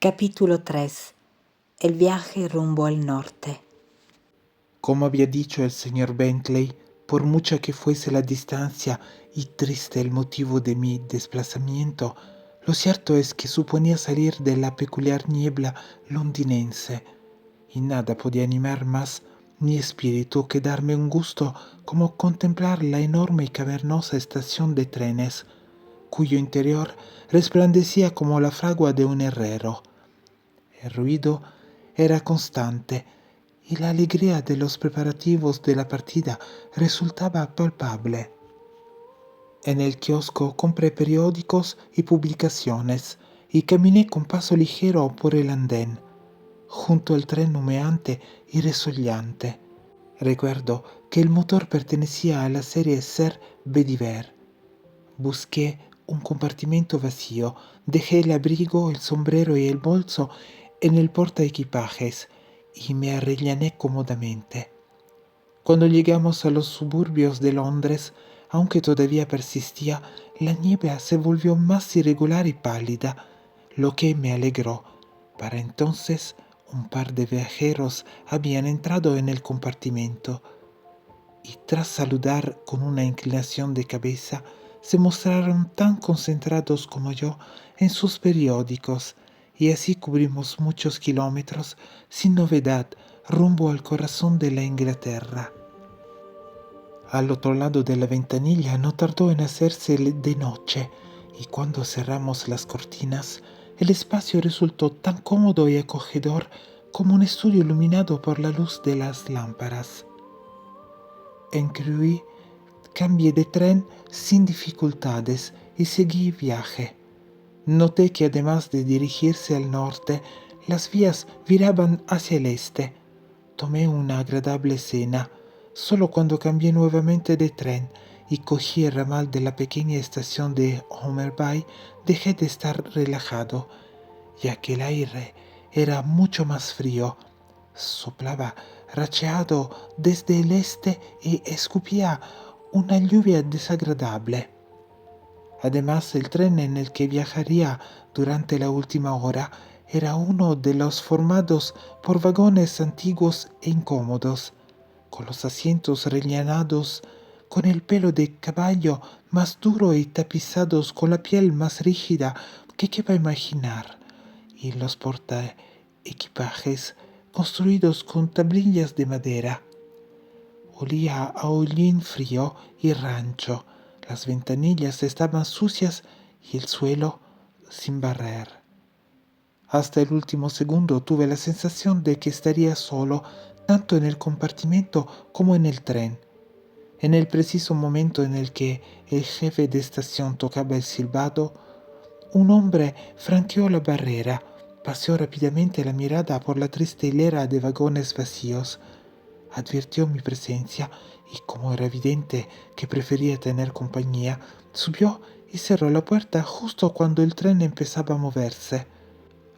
Capítulo 3. El viaje rumbo al norte. Como había dicho el señor Bentley, por mucha que fuese la distancia y triste el motivo de mi desplazamiento, lo cierto es que suponía salir de la peculiar niebla londinense, y nada podía animar más mi espíritu que darme un gusto como contemplar la enorme y cavernosa estación de trenes, cuyo interior resplandecía como la fragua de un herrero. El ruido era constante y la alegría de los preparativos de la partida resultaba palpable. En el kiosco compré periódicos y publicaciones y caminé con paso ligero por el andén, junto al tren humeante y resollante. Recuerdo que el motor pertenecía a la serie Sir Bedivere. Busqué un compartimento vacío, dejé el abrigo, el sombrero y el bolso en el portaequipajes y me arrellané cómodamente. Cuando llegamos a los suburbios de Londres, aunque todavía persistía, la niebla se volvió más irregular y pálida, lo que me alegró. Para entonces, un par de viajeros habían entrado en el compartimento y tras saludar con una inclinación de cabeza, se mostraron tan concentrados como yo en sus periódicos, y así cubrimos muchos kilómetros sin novedad rumbo al corazón de la Inglaterra. Al otro lado de la ventanilla no tardó en hacerse de noche, y cuando cerramos las cortinas, el espacio resultó tan cómodo y acogedor como un estudio iluminado por la luz de las lámparas. En Crewe cambié de tren sin dificultades y seguí viaje. Noté que además de dirigirse al norte, las vías viraban hacia el este. Tomé una agradable cena. Solo cuando cambié nuevamente de tren y cogí el ramal de la pequeña estación de Homerby, dejé de estar relajado, ya que el aire era mucho más frío. Soplaba racheado desde el este y escupía una lluvia desagradable. Además, el tren en el que viajaría durante la última hora era uno de los formados por vagones antiguos e incómodos, con los asientos rellenados con el pelo de caballo más duro y tapizados con la piel más rígida que quepa imaginar, y los portaequipajes construidos con tablillas de madera. Olía a hollín frío y rancho. Las ventanillas estaban sucias y el suelo sin barrer. Hasta el último segundo tuve la sensación de que estaría solo, tanto en el compartimento como en el tren. En el preciso momento en el que el jefe de estación tocaba el silbato, un hombre franqueó la barrera, paseó rápidamente la mirada por la triste hilera de vagones vacíos, advirtió mi presencia y, como era evidente que prefería tener compañía, subió y cerró la puerta justo cuando el tren empezaba a moverse.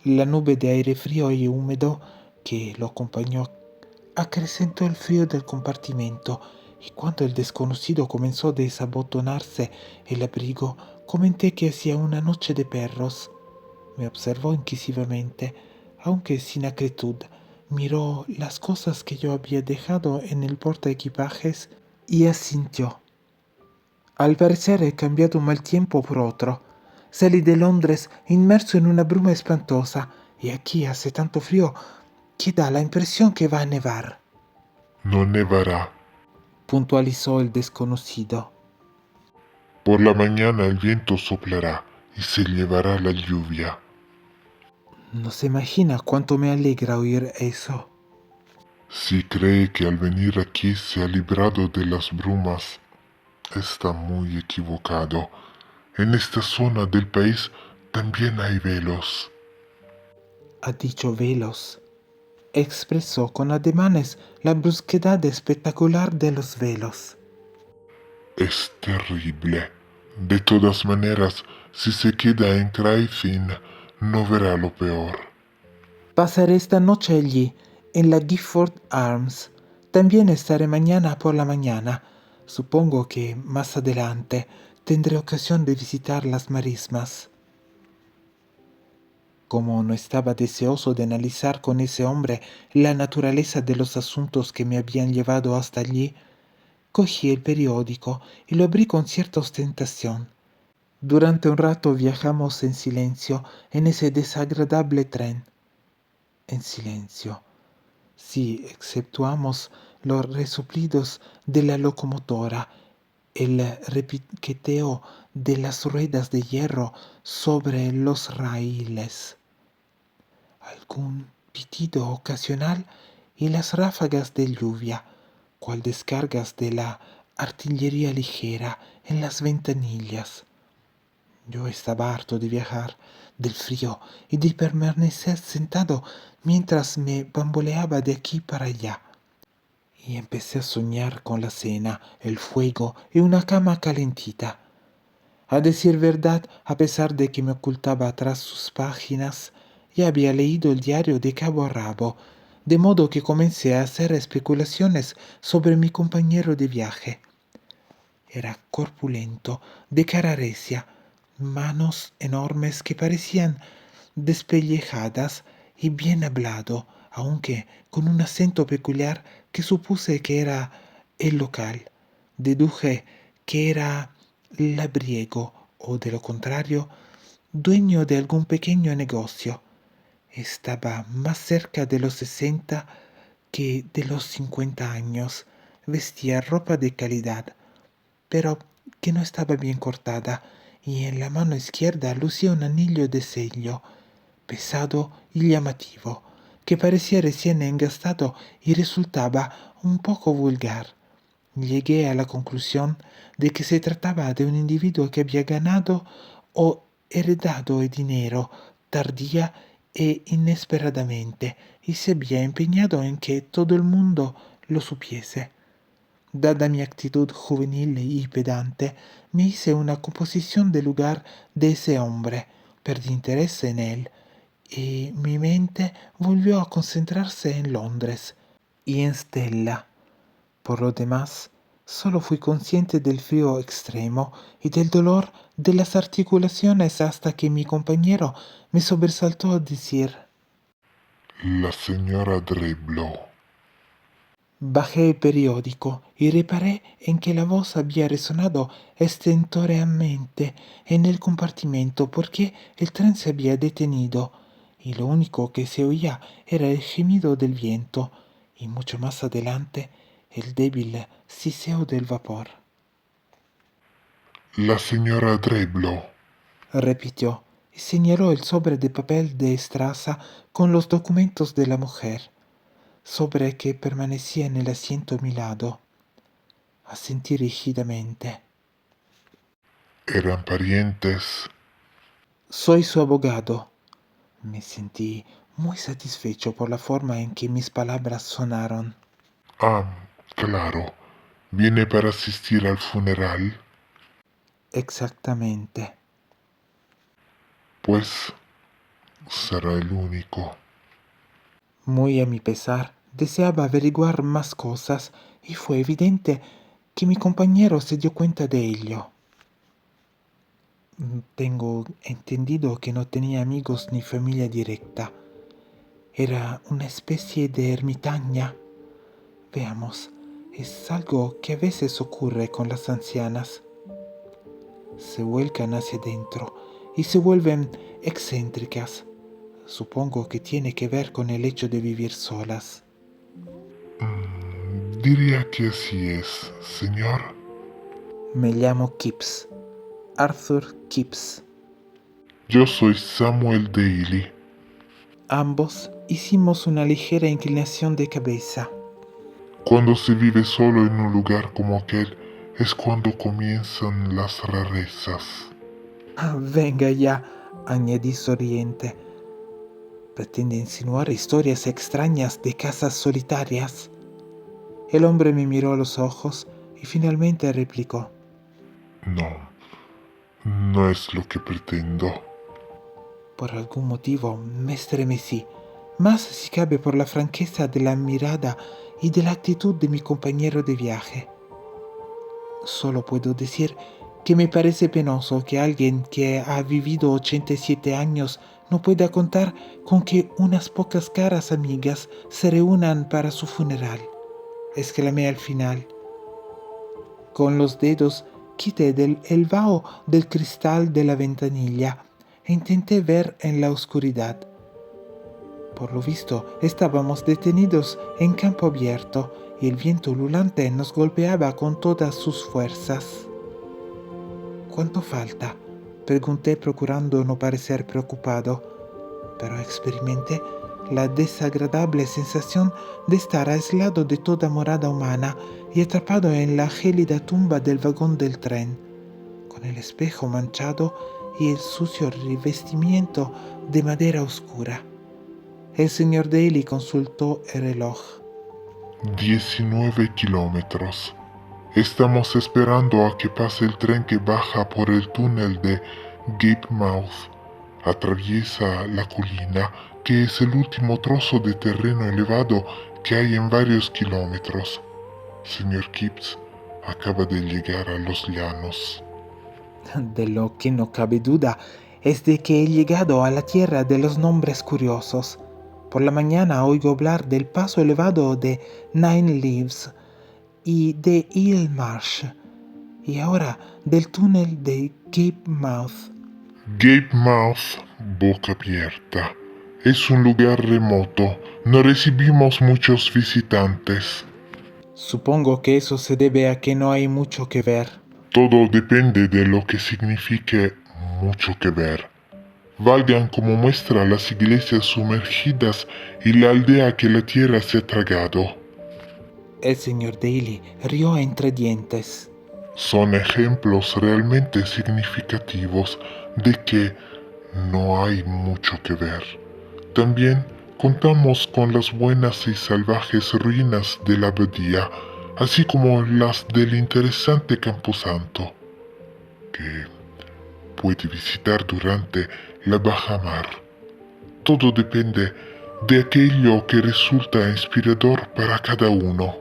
La nube de aire frío y húmedo que lo acompañó acrecentó el frío del compartimento, y cuando el desconocido comenzó a desabotonarse el abrigo, comenté que hacía una noche de perros. Me observó inquisitivamente, aunque sin acritud. Miró las cosas que yo había dejado en el portaequipajes y asintió. Al parecer he cambiado un mal tiempo por otro. Salí de Londres inmerso en una bruma espantosa y aquí hace tanto frío que da la impresión que va a nevar, No nevará. puntualizó el desconocido. Por la mañana el viento soplará y se llevará la lluvia. No se imagina cuánto me alegra oír eso. Si cree que al venir aquí se ha librado de las brumas, está muy equivocado. En esta zona del país también hay velos. Ha dicho velos. Expresó con ademanes la brusquedad espectacular de los velos. Es terrible. De todas maneras, si se queda en Craifin, no verá lo peor. Pasaré esta noche allí, en la Gifford Arms. También estaré mañana por la mañana. Supongo que más adelante tendré ocasión de visitar las marismas. Como no estaba deseoso de analizar con ese hombre la naturaleza de los asuntos que me habían llevado hasta allí, cogí el periódico y lo abrí con cierta ostentación. Durante un rato viajamos en silencio en ese desagradable tren. En silencio, si exceptuamos los resoplidos de la locomotora, el repiqueteo de las ruedas de hierro sobre los raíles, algún pitido ocasional y las ráfagas de lluvia, cual descargas de la artillería ligera en las ventanillas. Yo estaba harto de viajar, del frío y de permanecer sentado mientras me bamboleaba de aquí para allá. Y empecé a soñar con la cena, el fuego y una cama calentita. A decir verdad, a pesar de que me ocultaba tras sus páginas, ya había leído el diario de cabo a rabo, de modo que comencé a hacer especulaciones sobre mi compañero de viaje. Era corpulento, de cara recia, manos enormes que parecían despellejadas y bien hablado, aunque con un acento peculiar que supuse que era el local. Deduje que era labriego o, de lo contrario, dueño de algún pequeño negocio. Estaba más cerca de los 60 que de los 50 años. Vestía ropa de calidad, pero que no estaba bien cortada, y en la mano izquierda lucía un anillo de sello, pesado y llamativo, que parecía recién engastado y resultaba un poco vulgar. Llegué a la conclusión de que se trataba de un individuo que había ganado o heredado el dinero tardía e inesperadamente y se había empeñado en que todo el mundo lo supiese. Dada mi actitud juvenil y pedante, me hice una composición del lugar de ese hombre, perdí interés en él, y mi mente volvió a concentrarse en Londres y en Stella. Por lo demás, solo fui consciente del frío extremo y del dolor de las articulaciones hasta que mi compañero me sobresaltó a decir: La señora Driblow. Bajé el periódico y reparé en que la voz había resonado estentóreamente en el compartimento porque el tren se había detenido, y lo único que se oía era el gemido del viento y mucho más adelante el débil siseo del vapor. La señora Driblow. Repitió y señaló el sobre de papel de estraza con los documentos de la mujer, sobre que permanecía en el asiento a mi lado. Asentí rígidamente. ¿Eran parientes? Soy su abogado. Me sentí muy satisfecho por la forma en que mis palabras sonaron. Ah, claro. ¿Viene para asistir al funeral? Exactamente. Pues será el único. Muy a mi pesar, deseaba averiguar más cosas y fue evidente que mi compañero se dio cuenta de ello. Tengo entendido que no tenía amigos ni familia directa. Era una especie de ermitaña. Veamos, es algo que a veces ocurre con las ancianas. Se vuelcan hacia adentro y se vuelven excéntricas. Supongo que tiene que ver con el hecho de vivir solas. Diría que así es, señor. Me llamo Kipps, Arthur Kipps. Yo soy Samuel Daly. Ambos hicimos una ligera inclinación de cabeza. Cuando se vive solo en un lugar como aquel, es cuando comienzan las rarezas. Ah, venga ya, añadí sonriente. ¿Pretende insinuar historias extrañas de casas solitarias? El hombre me miró a los ojos y finalmente replicó: No, no es lo que pretendo. Por algún motivo me estremecí, más si cabe por la franqueza de la mirada y de la actitud de mi compañero de viaje. Solo puedo decir que me parece penoso que alguien que ha vivido 87 años no pueda contar con que unas pocas caras amigas se reúnan para su funeral, exclamé al final. Con los dedos quité el vaho del cristal de la ventanilla e intenté ver en la oscuridad. Por lo visto, estábamos detenidos en campo abierto y el viento ululante nos golpeaba con todas sus fuerzas. ¿Cuánto falta?, pregunté procurando no parecer preocupado, pero experimenté la desagradable sensación de estar aislado de toda morada humana y atrapado en la gélida tumba del vagón del tren, con el espejo manchado y el sucio revestimiento de madera oscura. El señor Daly consultó el reloj. 19 kilómetros. Estamos esperando a que pase el tren que baja por el túnel de Gape Mouth. Atraviesa la colina, que es el último trozo de terreno elevado que hay en varios kilómetros. Señor Gibbs acaba de llegar a los llanos. De lo que no cabe duda es de que he llegado a la tierra de los nombres curiosos. Por la mañana oigo hablar del paso elevado de Nine Leaves y de Eel Marsh, y ahora del túnel de Gape Mouth. Gape Mouth, boca abierta. Es un lugar remoto. No recibimos muchos visitantes. Supongo que eso se debe a que no hay mucho que ver. Todo depende de lo que signifique mucho que ver. Valgan como muestra las iglesias sumergidas y la aldea que la tierra se ha tragado. El señor Daly rió entre dientes. Son ejemplos realmente significativos de que no hay mucho que ver. También contamos con las buenas y salvajes ruinas de la abadía, así como las del interesante Camposanto, que puede visitar durante la bajamar. Todo depende de aquello que resulta inspirador para cada uno.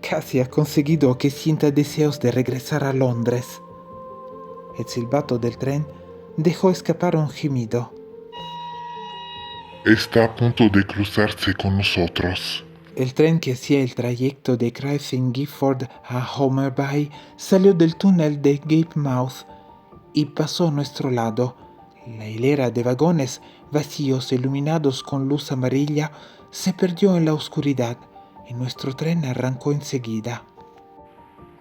Casi ha conseguido que sienta deseos de regresar a Londres. El silbato del tren dejó escapar un gemido. Está a punto de cruzarse con nosotros. El tren que hacía el trayecto de Craven Gifford a Homer Bay salió del túnel de Gape Mouth y pasó a nuestro lado. La hilera de vagones vacíos iluminados con luz amarilla se perdió en la oscuridad y nuestro tren arrancó enseguida.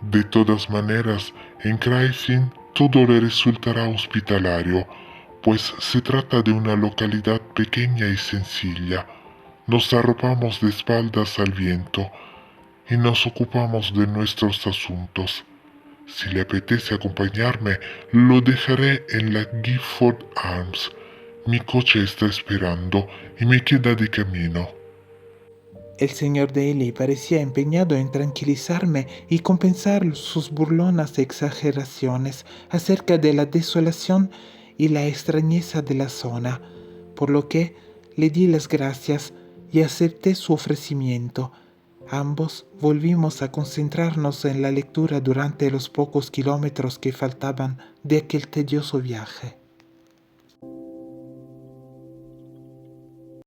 De todas maneras, en Craven todo le resultará hospitalario, pues se trata de una localidad pequeña y sencilla. Nos arropamos de espaldas al viento y nos ocupamos de nuestros asuntos. Si le apetece acompañarme, lo dejaré en la Gifford Arms. Mi coche está esperando y me queda de camino. El señor Daly parecía empeñado en tranquilizarme y compensar sus burlonas exageraciones acerca de la desolación y la extrañeza de la zona, por lo que le di las gracias y acepté su ofrecimiento. Ambos volvimos a concentrarnos en la lectura durante los pocos kilómetros que faltaban de aquel tedioso viaje.